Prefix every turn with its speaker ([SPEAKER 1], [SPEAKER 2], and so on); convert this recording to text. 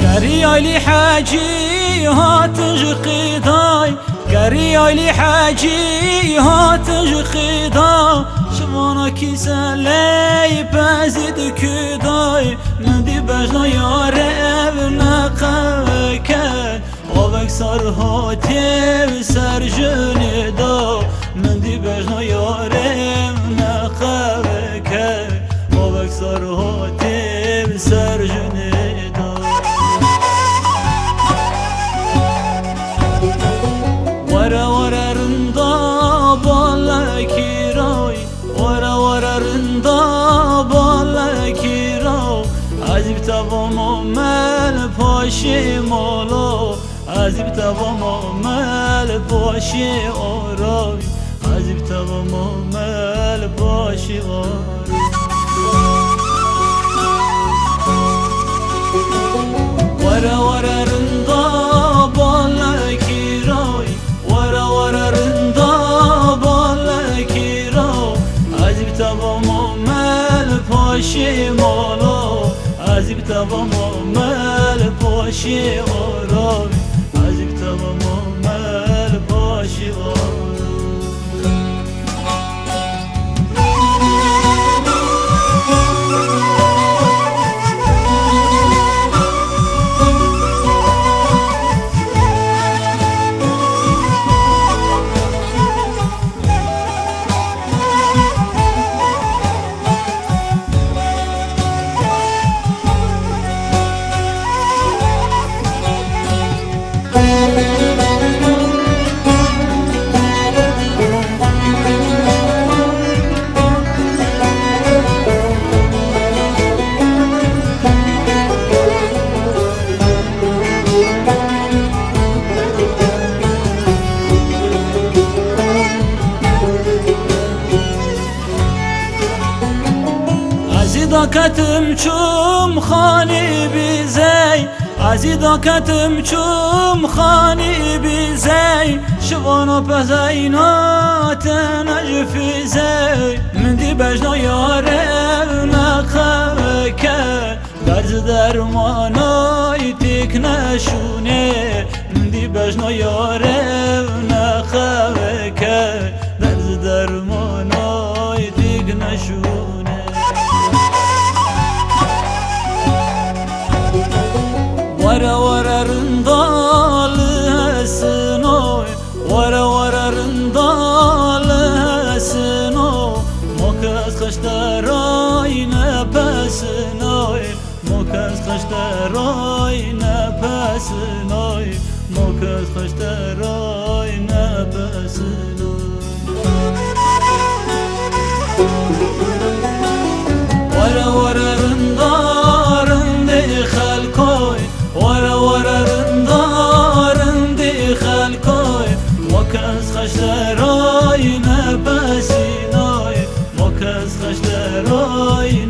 [SPEAKER 1] قريالي حاجي هاتج قداي قريالي حاجي هاتج قداي شوانا كيسالي بازد كداي ندي بجنا يار ابن قوكن اوك سر هاتي سر جندا ندي بجنا يار ابن قوكن اوك سر هاتي سر جندا ورا ورا رندا بالکی روی ورا ورا رندا بالکی رو عجیب تبام مل پاشی مالا عجیب تبام مل پاشی آرای عجیب تبام مل پاشی آرای ورا ورا رندا بالکی روی ورا ورا رندا بالکی رو عجیب تبام مل پاشی مالا عجیب تبام مل پاشی آرای عجیب تبام مل پاشی آرای عزیداکتم چوم خانی بیزی عزیداکتم چوم خانی بیزی شوانا پزینات نجفیزی من دی بجنا یاره نخوکه درز درمانای تیک نشونه من دی بجنا یاره نخوکه درز درمانای تیک نشونه ورا ورا رندال سنوي ورا ورا رندال سنو مكاس خشتراي نبسنوي مكاس خشتراي نبسنوي مكاس خشتراي نبسنوي ورا ورا رندار دي خلكوي ورا ورا رندارن دي خلكوي مكاس خشتراي نبسيناي مكاس خشتراي